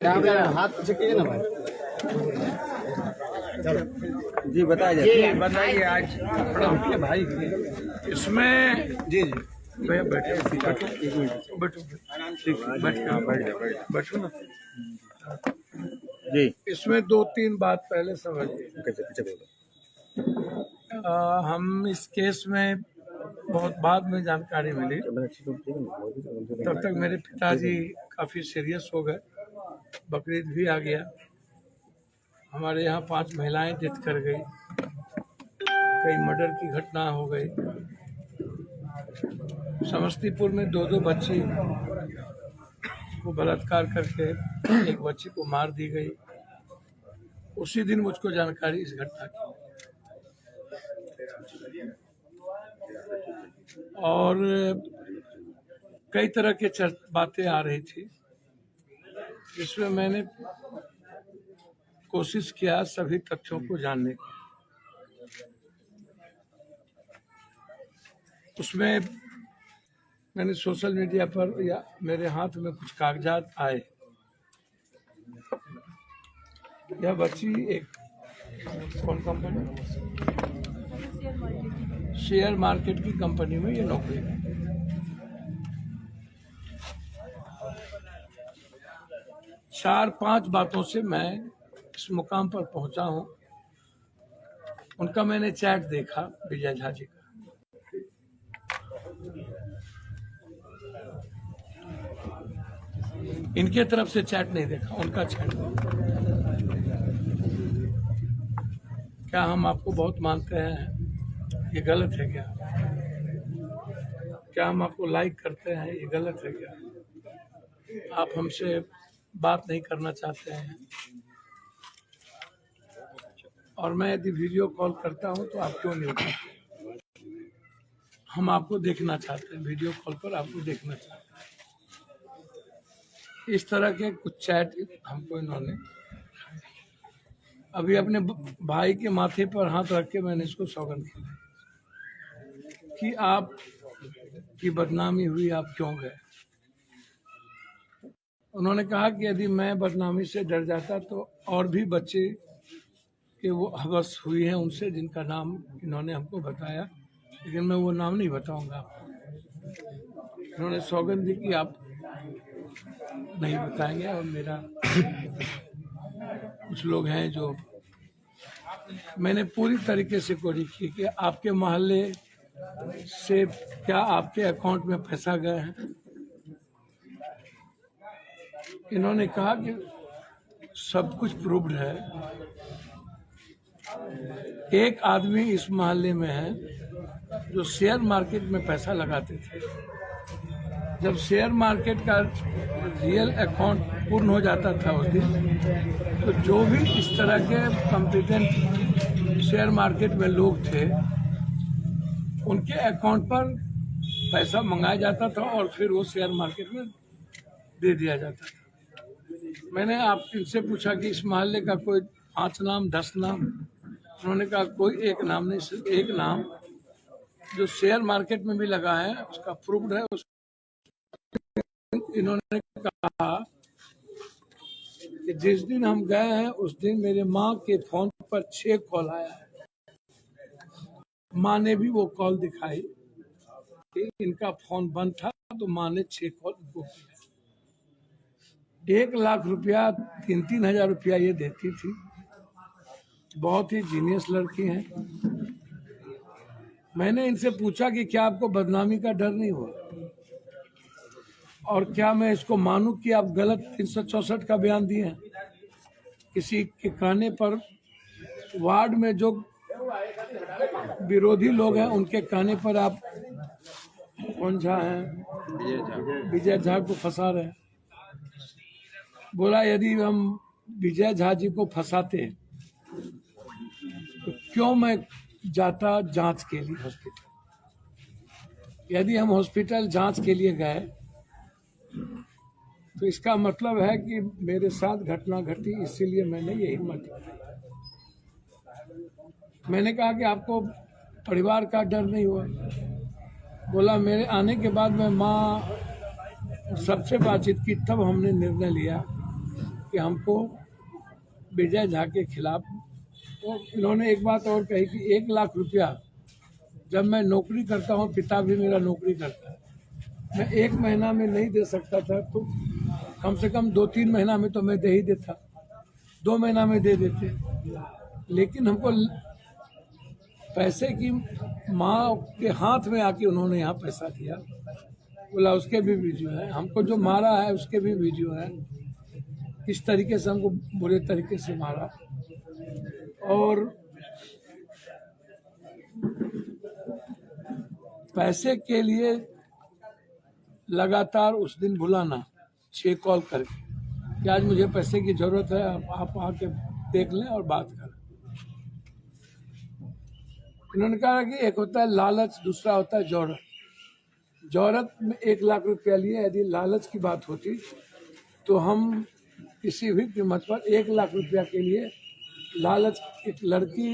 हाथ पीछे कीजिए ना भाई। जी बताइए बताइए आज भाई इसमें जी जी भैया बैठो बैठो बैठो ना। जी इसमें दो तीन बात पहले समझिए। पीछे पीछे बोलो। हम इस केस में बहुत बाद में जानकारी मिली, तब तक मेरे पिताजी काफी सीरियस हो गए। बकरीद भी आ गया, हमारे यहाँ 5 महिलाएं डेथ कर गई, कई मर्डर की घटना हो गई। समस्तीपुर में 2 बच्ची को बलात्कार करके एक बच्ची को मार दी गई। उसी दिन मुझको जानकारी इस घटना की, और कई तरह के बातें आ रही थी, जिसमें मैंने कोशिश किया सभी तथ्यों को जानने की। उसमें मैंने सोशल मीडिया पर या मेरे हाथ में कुछ कागजात आए। यह बच्ची एक कौन कंपनी, शेयर मार्केट की कंपनी में ये नौकरी है। चार पांच बातों से मैं इस मुकाम पर पहुंचा हूं। उनका मैंने चैट देखा, विजय झा जी का। इनके तरफ से चैट नहीं देखा, उनका चैट देखा। क्या हम आपको बहुत मानते हैं, ये गलत है क्या? क्या हम आपको लाइक करते हैं, ये गलत है क्या? आप हमसे बात नहीं करना चाहते हैं, और मैं यदि वीडियो कॉल करता हूं तो आप क्यों नहीं उठाते? हम आपको देखना चाहते हैं, वीडियो कॉल पर आपको देखना चाहते हैं। इस तरह के कुछ चैट हमको इन्होंने, अभी अपने भाई के माथे पर हाथ रख के मैंने इसको सौगंध खिलाई कि आप की बदनामी हुई, आप क्यों गए? उन्होंने कहा कि यदि मैं बदनामी से डर जाता तो और भी बच्चे के वो हवस हुई है उनसे, जिनका नाम इन्होंने हमको बताया, लेकिन मैं वो नाम नहीं बताऊंगा आपको। इन्होंने सौगंध दी कि आप नहीं बताएंगे, और मेरा कुछ लोग हैं जो, मैंने पूरी तरीके से कोशिश की कि आपके मोहल्ले से क्या आपके अकाउंट में पैसा गए हैं। इन्होंने कहा कि सब कुछ प्रूव्ड है। एक आदमी इस मोहल्ले में है जो शेयर मार्केट में पैसा लगाते थे। जब शेयर मार्केट का रियल अकाउंट पूर्ण हो जाता था उस दिन, तो जो भी इस तरह के कॉम्पिटेंट शेयर मार्केट में लोग थे, उनके अकाउंट पर पैसा मंगाया जाता था और फिर वो शेयर मार्केट में दे दिया जाता था। मैंने आप इनसे पूछा कि इस मोहल्ले का कोई 5 नाम 10 नाम? उन्होंने कहा कोई एक नाम नहीं, सिर्फ एक नाम जो शेयर मार्केट में भी लगा है, उसका प्रूव्ड है। इन्होंने कहा कि जिस दिन हम गए हैं उस दिन मेरे माँ के फोन पर 6 कॉल आया है। माँ ने भी वो कॉल दिखाई कि इनका फोन बंद था, तो माँ ने 6 कॉल इनको किया। 1 लाख रुपया, 3-3 हजार रुपया ये देती थी। बहुत ही जीनियस लड़की हैं। मैंने इनसे पूछा कि क्या आपको बदनामी का डर नहीं हुआ, और क्या मैं इसको मानूं कि आप गलत 364 का बयान दिए हैं? किसी के कहने पर वार्ड में जो विरोधी लोग हैं उनके कहने पर आप, कौन झा हैं, विजय झा को फंसा रहे हैं। बोला यदि हम विजय झा जी को फंसाते हैं तो क्यों मैं जाता जांच के लिए हॉस्पिटल? यदि हम हॉस्पिटल जांच के लिए गए तो इसका मतलब है कि मेरे साथ घटना घटी, इसीलिए मैंने ये हिम्मत की। मैंने कहा कि आपको परिवार का डर नहीं हुआ? बोला मेरे आने के बाद मैं माँ सबसे बातचीत की, तब हमने निर्णय लिया कि हमको विजय झा के खिलाफ, तो इन्होंने एक बात और कही कि 1 लाख रुपया जब मैं नौकरी करता हूँ, पिता भी मेरा नौकरी करता है, मैं 1 महीना में नहीं दे सकता था, तो कम से कम 2-3 महीना में तो मैं दे ही देता, 2 महीना में दे देते। लेकिन हमको पैसे की माँ के हाथ में आके उन्होंने यहाँ पैसा दिया, बोला उसके भी वीडियो है, हमको जो मारा है उसके भी वीडियो है, किस तरीके से हमको बुरे तरीके से मारा। और पैसे के लिए लगातार उस दिन बुलाना 6 कॉल करके कि आज मुझे पैसे की जरूरत है, आप आके देख लें और बात करें। इन्होंने कहा कि एक होता है लालच, दूसरा होता है जौहरत। जौहरत में 1 लाख रुपया लिए, यदि लालच की बात होती तो हम किसी भी कीमत पर 1 लाख रुपया के लिए लालच, एक लड़की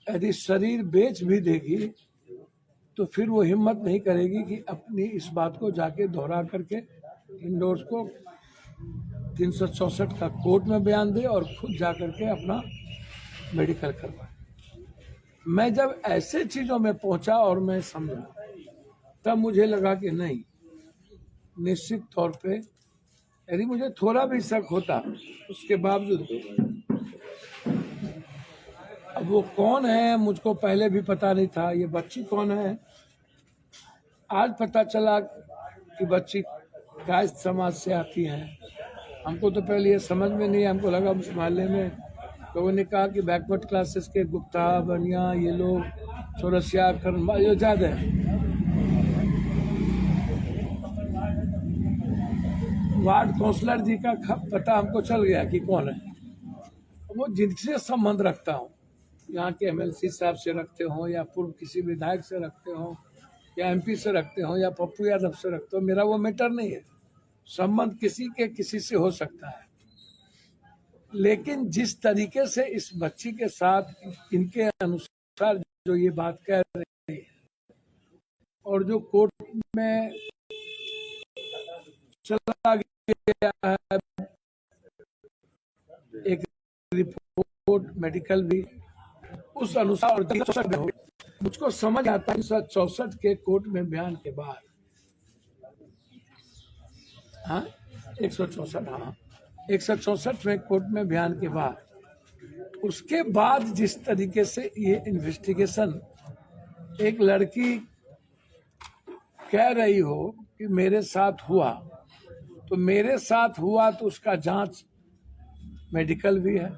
यदि शरीर बेच भी देगी तो फिर वो हिम्मत नहीं करेगी कि अपनी इस बात को जाके दोहरा करके इंडोर्स को 364 का कोर्ट में बयान दे और खुद जा करके अपना मेडिकल करवाए। मैं जब ऐसे चीज़ों में पहुंचा और मैं समझा, तब मुझे लगा कि नहीं, निश्चित तौर पे यदि मुझे थोड़ा भी शक होता, उसके बावजूद अब वो कौन है मुझको पहले भी पता नहीं था, ये बच्ची कौन है आज पता चला कि बच्ची कायस्थ समाज से आती है। हमको तो पहले ये समझ में नहीं, हमको लगा उस मोहल्ले में लोगों ने कहा कि बैकवर्ड क्लासेस के गुप्ता, बनिया, ये लोग चौरसिया, कर्मा, ये ज़्यादा है। वार्ड काउंसलर जी का पता हमको चल गया कि कौन है, वो जिनसे संबंध रखता हूँ, यहाँ के एमएलसी साहब से रखते हो, या पूर्व किसी विधायक से रखते हो, या एमपी से रखते हो, या पप्पू यादव से रखते हो, मेरा वो मैटर नहीं है। संबंध किसी के किसी से हो सकता है, लेकिन जिस तरीके से इस बच्ची के साथ इनके अनुसार जो ये बात कह रही है और जो कोर्ट में चला गया है, एक रिपोर्ट मेडिकल भी उस अनुसार, मुझको समझ आता है 164 के कोर्ट में बयान के बाद, हाँ 164, हाँ 164 में कोर्ट में बयान के बाद, उसके बाद जिस तरीके से ये इन्वेस्टिगेशन, एक लड़की कह रही हो कि मेरे साथ हुआ, तो मेरे साथ हुआ तो उसका जांच मेडिकल भी है,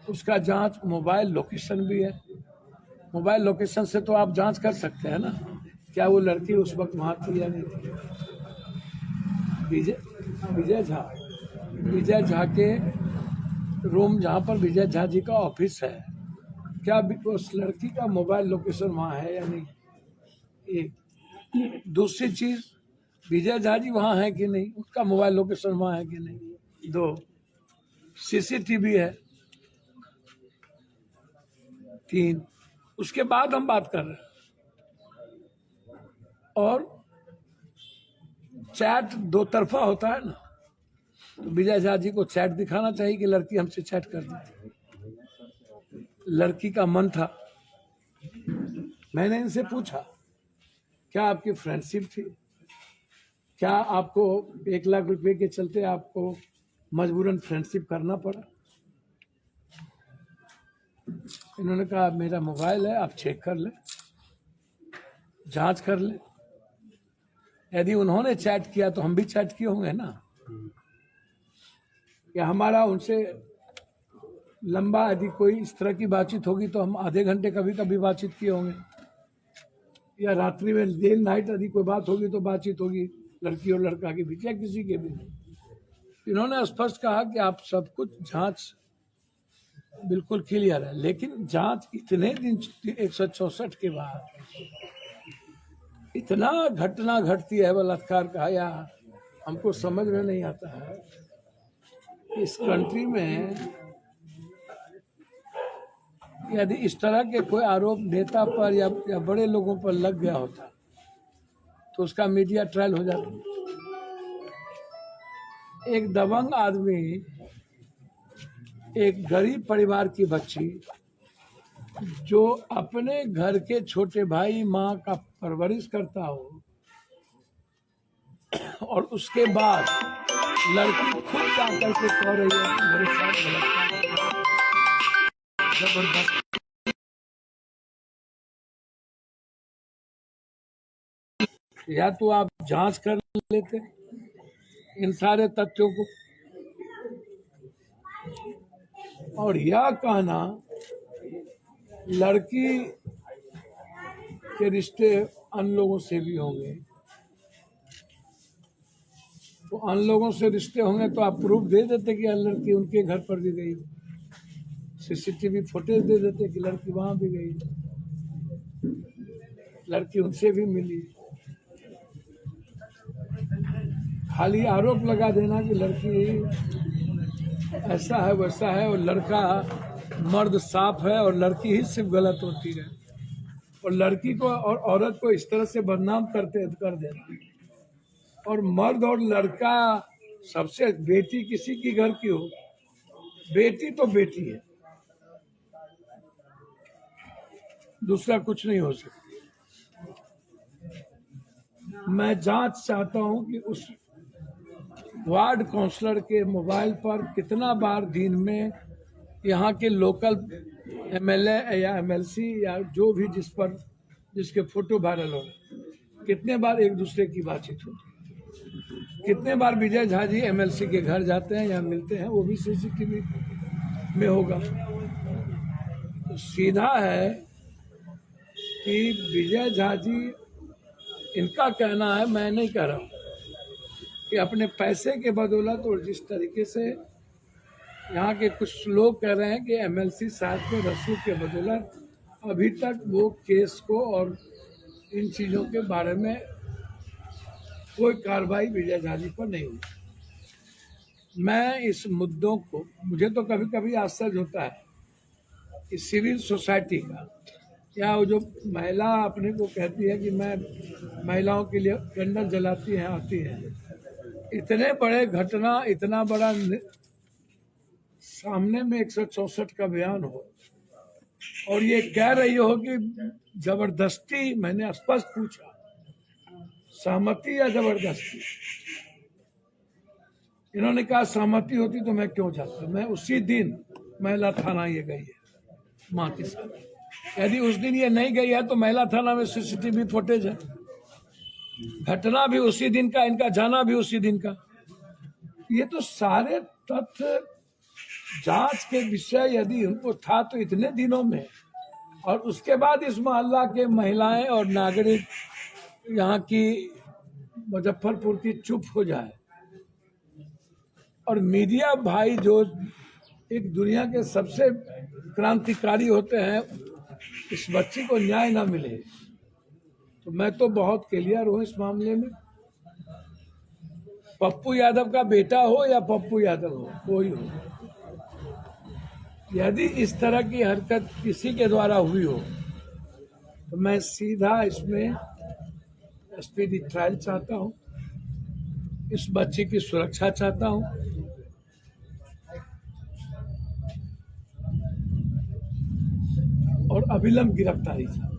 उसका जांच मोबाइल लोकेशन भी है। मोबाइल लोकेशन से तो आप जांच कर सकते हैं ना, क्या वो लड़की उस वक्त वहाँ थी या नहीं थी। विजय झा के रूम, जहाँ पर विजय झा जी का ऑफिस है, क्या उस लड़की का मोबाइल लोकेशन वहाँ है या नहीं। एक दूसरी चीज, विजय झा जी वहाँ है कि नहीं, उसका मोबाइल लोकेशन वहाँ है कि नहीं। 2 सीसीटीवी है। 3 उसके बाद हम बात कर रहे हैं। और चैट 2 तरफा होता है ना, तो विजय झा जी को चैट दिखाना चाहिए कि लड़की हमसे चैट कर दी थी, लड़की का मन था। मैंने इनसे पूछा क्या आपकी फ्रेंडशिप थी, क्या आपको 1 लाख रुपए के चलते आपको मजबूरन फ्रेंडशिप करना पड़ा। इन्होंने कहा मेरा मोबाइल है, आप चेक कर ले, जांच कर ले। यदि उन्होंने चैट किया तो हम भी चैट किए होंगे ना, या हमारा उनसे लंबा यदि कोई इस तरह की बातचीत होगी तो हम आधे घंटे कभी कभी बातचीत किए होंगे, या रात्रि में डे नाइट यदि कोई बात होगी तो बातचीत होगी लड़की और लड़का के बीच या किसी के भी। इन्होंने स्पष्ट कहा कि आप सब कुछ जांच बिल्कुल क्लियर है, लेकिन जांच इतने दिन 164 के बाद इतना घटना घटती है बलात्कार का, या हमको समझ में नहीं आता है। इस कंट्री में यदि इस तरह के कोई आरोप नेता पर या बड़े लोगों पर लग गया होता तो उसका मीडिया ट्रायल हो जाता। एक दबंग आदमी एक गरीब परिवार की बच्ची जो अपने घर के छोटे भाई माँ का परवरिश करता हो और उसके बाद लड़की खुद जा करके कह रही है कि मेरे साथ गलत जबरदस्त। या तो आप जांच कर लेते इन सारे तथ्यों को, और यह कहना लड़की के रिश्ते अन लोगों से भी होंगे, तो अन लोगों से रिश्ते होंगे तो आप प्रूफ दे देते कि लड़की उनके घर पर भी गई, सीसीटीवी फुटेज दे देते कि लड़की वहां भी गई, लड़की उनसे भी मिली। खाली आरोप लगा देना कि लड़की ऐसा है वैसा है और लड़का मर्द साफ है और लड़की ही सिर्फ गलत होती है, और लड़की को और औरत को इस तरह से बदनाम कर देना। और मर्द और लड़का सबसे, बेटी किसी की घर की हो, बेटी तो बेटी है, दूसरा कुछ नहीं हो सकता। मैं जांच चाहता हूं कि उस वार्ड काउंसलर के मोबाइल पर कितना बार दिन में यहाँ के लोकल एमएलए या एमएलसी या जो भी जिसके फोटो वायरल हो, कितने बार एक दूसरे की बातचीत होती, कितने बार विजय झा जी एमएलसी के घर जाते हैं या मिलते हैं, वो भी सीसीटीवी में होगा। तो सीधा है कि विजय झा जी, इनका कहना है, मैं नहीं कह रहा हूँ, कि अपने पैसे के बदौलत और जिस तरीके से यहाँ के कुछ लोग कह रहे हैं कि एमएलसी साहब के रसूख के बदौलत अभी तक वो केस को और इन चीज़ों के बारे में कोई कार्रवाई विजय झा जी पर नहीं हुई। मैं इस मुद्दों को, मुझे तो कभी कभी आश्चर्य होता है कि सिविल सोसाइटी का, या वो जो महिला अपने को कहती है कि मैं महिलाओं के लिए कैंडल जलाती हैं, आती हैं, इतने बड़े घटना, इतना बड़ा सामने में 164 का बयान हो और ये कह रही हो कि जबरदस्ती, मैंने स्पष्ट पूछा सहमति या जबरदस्ती, इन्होंने कहा सहमति होती तो मैं क्यों जाता। मैं उसी दिन महिला थाना ये गई है माँ के साथ, यदि उस दिन ये नहीं गई है तो महिला थाना में सीसीटीवी फुटेज है, घटना भी उसी दिन का, इनका जाना भी उसी दिन का। ये तो सारे तथ्य जांच के विषय यदि उनको था तो इतने दिनों में, और उसके बाद इस मोहल्ला के महिलाएं और नागरिक यहाँ की मुजफ्फरपुर की चुप हो जाए, और मीडिया भाई जो एक दुनिया के सबसे क्रांतिकारी होते हैं, इस बच्ची को न्याय ना मिले, तो मैं तो बहुत क्लियर हूँ इस मामले में। पप्पू यादव का बेटा हो या पप्पू यादव हो, कोई हो, यदि इस तरह की हरकत किसी के द्वारा हुई हो तो मैं सीधा इसमें स्पीडी ट्रायल चाहता हूँ, इस बच्चे की सुरक्षा चाहता हूँ, और अविलंब गिरफ्तारी चाहता हूँ।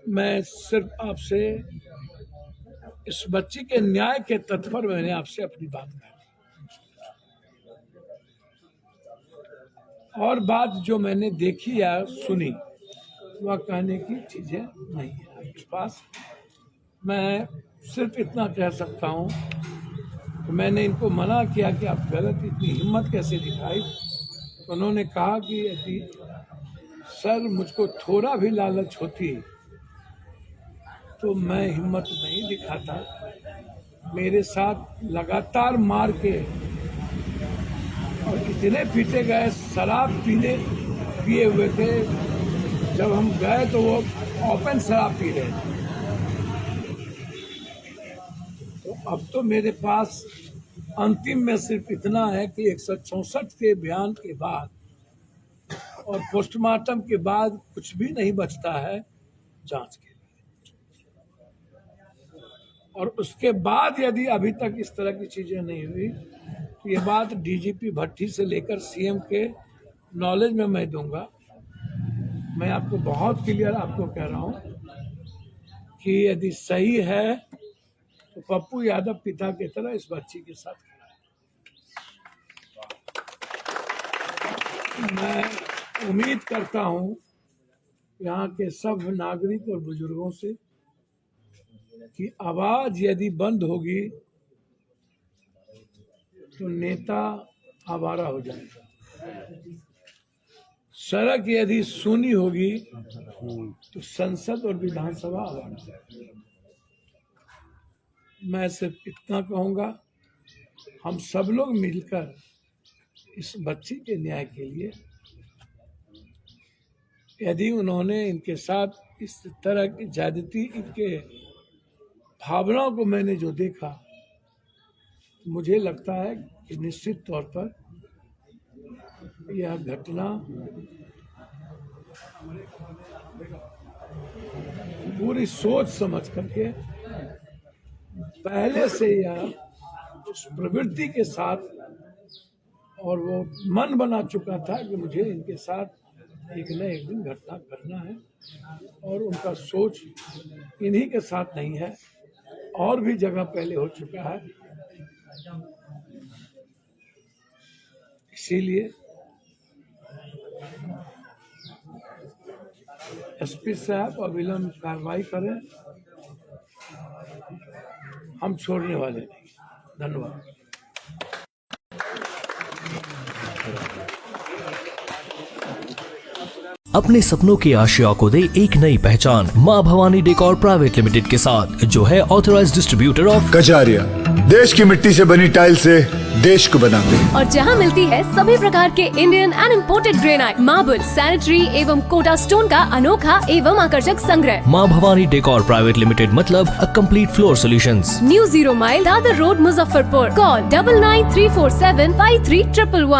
मैं सिर्फ आपसे इस बच्ची के न्याय के तथ्य पर मैंने आपसे अपनी बात कही, और बात जो मैंने देखी या सुनी वह कहने की चीजें नहीं है आपके पास। मैं सिर्फ इतना कह सकता हूँ कि मैंने इनको मना किया कि आप गलत, इतनी हिम्मत कैसे दिखाई, तो उन्होंने कहा कि यदि सर मुझको थोड़ा भी लालच होती तो मैं हिम्मत नहीं दिखाता। मेरे साथ लगातार मार के और इतने पीटे गए, शराब पिए हुए थे, जब हम गए तो वो ओपन शराब पी रहे थे। तो अब तो मेरे पास अंतिम में सिर्फ इतना है कि 164 के बयान के बाद और पोस्टमार्टम के बाद कुछ भी नहीं बचता है जांच के लिए। और उसके बाद यदि अभी तक इस तरह की चीजें नहीं हुई तो ये बात डीजीपी भट्टी से लेकर सीएम के नॉलेज में मैं दूंगा। मैं आपको बहुत क्लियर आपको कह रहा हूं कि यदि सही है तो पप्पू यादव पिता की तरह इस बच्ची के साथ खड़ा है। मैं उम्मीद करता हूं यहाँ के सब नागरिक और बुजुर्गों से कि आवाज यदि बंद होगी तो नेता आवारा हो जाएगा, सड़क यदि सूनी होगी तो संसद और विधानसभा आवारा हो जाएगी। मैं सिर्फ इतना कहूंगा, हम सब लोग मिलकर इस बच्ची के न्याय के लिए, यदि उन्होंने इनके साथ इस तरह की ज्यादती, इनके भावनाओं को मैंने जो देखा, मुझे लगता है कि निश्चित तौर पर यह घटना पूरी सोच समझ करके पहले से यह उस प्रवृत्ति के साथ, और वो मन बना चुका था कि मुझे इनके साथ एक न एक दिन घटना करना है, और उनका सोच इन्हीं के साथ नहीं है, और भी जगह पहले हो चुका है। इसीलिए एसपी साहब अविलंब कार्रवाई करें, हम छोड़ने वाले नहीं। धन्यवाद। अपने सपनों की आशिया को दे एक नई पहचान माँ भवानी डेकोर प्राइवेट लिमिटेड के साथ, जो है ऑथराइज्ड डिस्ट्रीब्यूटर ऑफ कजारिया। देश की मिट्टी से बनी टाइल से देश को बनाते हैं, और जहां मिलती है सभी प्रकार के Indian and imported granite, marble, sanitary एवं कोटा स्टोन का अनोखा एवं आकर्षक संग्रह। माँ भवानी डेकोर प्राइवेट लिमिटेड मतलब a complete floor solutions. New 0 mile Dadar road, Muzaffarpur. Call 9934753111।